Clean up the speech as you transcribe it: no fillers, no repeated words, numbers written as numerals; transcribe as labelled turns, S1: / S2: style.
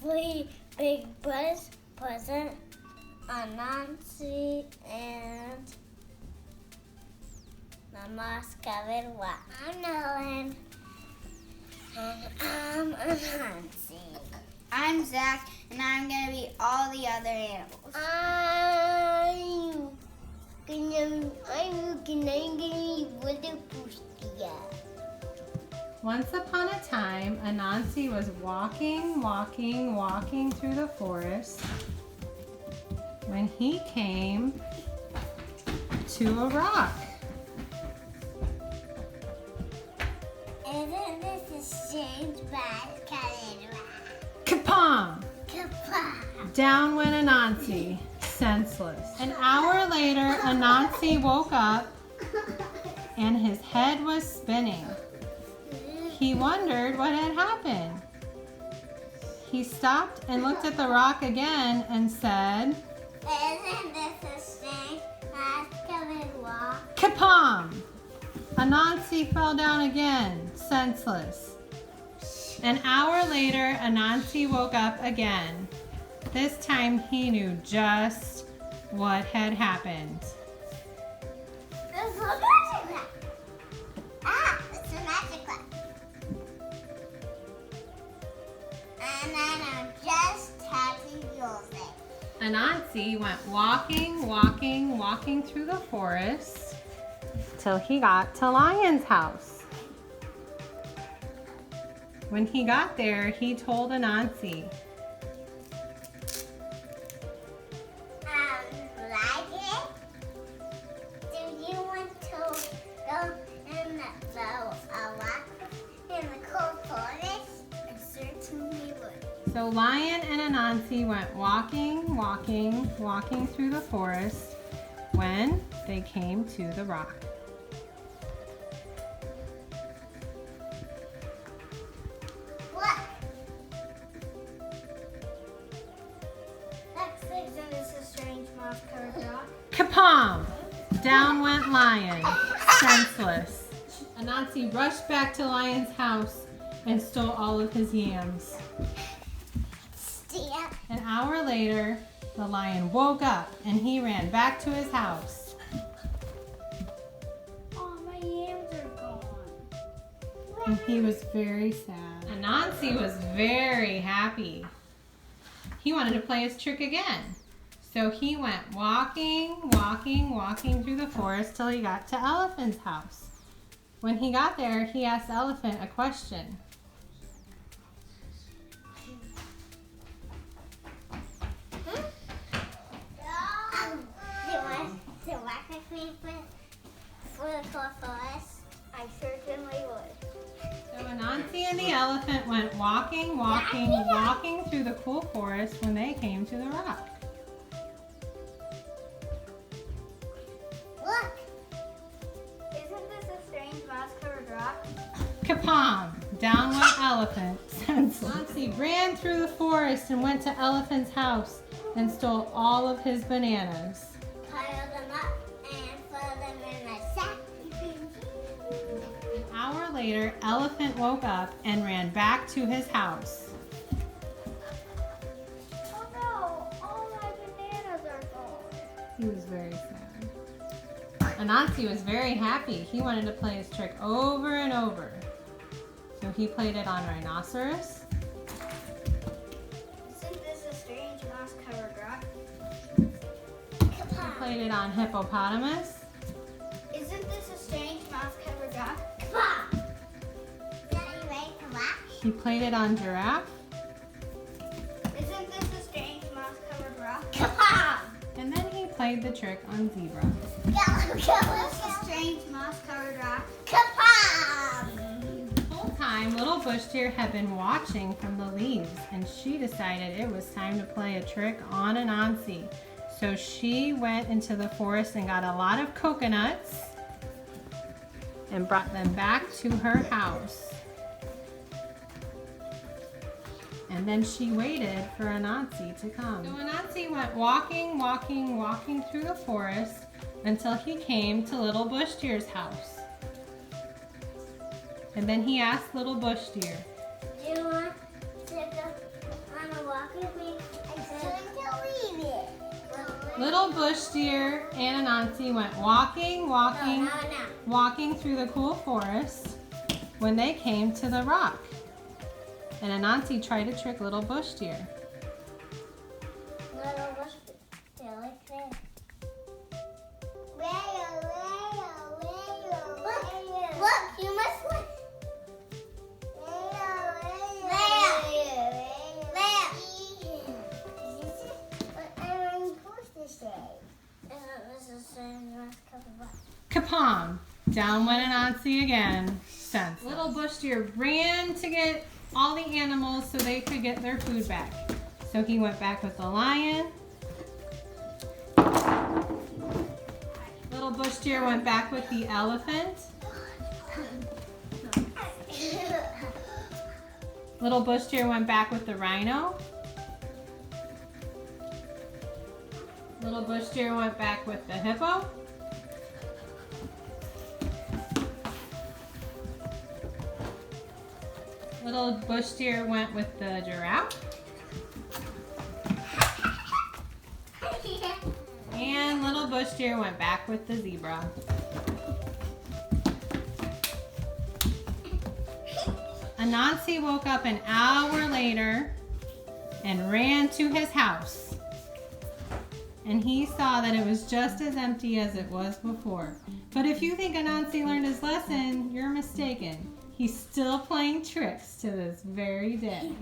S1: three big brothers, present Anansi and the moss-covered rock. I'm Nolan, and I'm Anansi.
S2: I'm Zach, and I'm going to be all the other animals.
S1: I'm gonna be with the bush.
S3: Once upon a time, Anansi was walking through the forest when he came to a rock.
S1: Isn't this a strange moss-covered rock?
S3: Kapam!
S1: Kapah!
S3: Down went Anansi, senseless. An hour later, Anansi woke up and his head was spinning. He wondered what had happened. He stopped and looked at the rock again and said,
S1: Isn't this a strange moss-covered rock?
S3: Kapam! Anansi fell down again, senseless. An hour later, Anansi woke up again. This time he knew just what had happened.
S1: It's a magic rock. It's a magic rock. And I know just how to use it.
S3: Anansi went walking through the forest till he got to Lion's house. When he got there, he told Anansi,
S1: Like it? Do you want to go in the rock in the cold forest? I certainly would.
S3: so Lion and Anansi went walking through the forest when they came to the rock.
S1: Look! Isn't this a strange moss-covered rock?
S3: Kapam! Down went Lion, senseless. Anansi rushed back to Lion's house and stole all of his yams.
S1: Steal.
S3: An hour later, the lion woke up and he ran back to his house.
S1: Oh, my yams are gone.
S3: And he was very sad. Anansi was very happy. He wanted to play his trick again. So he went walking through the forest till he got to Elephant's house. When he got there, he asked Elephant a question.
S1: Do you want to walk with me for the cold forest? I certainly would.
S3: So Anansi and the elephant went walking through the cool forest when they came to the rock.
S1: Look!
S2: Isn't this a strange moss-covered rock?
S3: Kapam! Down went Elephant, senseless. Anansi ran through the forest and went to Elephant's house and stole all of his bananas.
S1: Pile them up and put them in a sack.
S3: An hour later, Elephant woke up and ran back to his house.
S1: Oh no! All my bananas are gone.
S3: He was very sad. Anansi was very happy. He wanted to play his trick over and over. So he played it on Rhinoceros,
S2: Isn't this a strange moss-covered rock?
S3: he played it on Hippopotamus,
S2: Isn't this a strange moss-covered rock?
S1: Kapah! Are you ready to walk?
S3: he played it on Giraffe,
S2: Isn't this a strange moss-covered rock?
S1: Kapah!
S3: and then he played the trick on Zebra.
S1: Go,
S2: Isn't
S1: go,
S2: this a strange moss-covered rock?
S1: Kapah!
S3: The whole time, little bush deer had been watching from the leaves, and she decided it was time to play a trick on Anansi. So she went into the forest and got a lot of coconuts and brought them back to her house. And then she waited for Anansi to come. So Anansi went walking through the forest until he came to little bush deer's house. And then he asked little bush deer,
S1: Do you want to go on a walk
S3: Little bush deer and Anansi went walking through the cool forest when they came to the rock. And Anansi tried to trick little bush deer.
S1: Little bush deer like this. Look, you must look.
S3: Kapom! Down went Anansi again. Sense. Little bush deer ran to get all the animals so they could get their food back. So he went back with the lion. Little bush deer went back with the elephant. Little bush deer went back with the rhino. Little bush deer went back with the hippo. Little bush deer went with the giraffe. And little bush deer went back with the zebra. Anansi woke up an hour later and ran to his house. And he saw that it was just as empty as it was before. But if you think Anansi learned his lesson, you're mistaken. He's still playing tricks to this very day.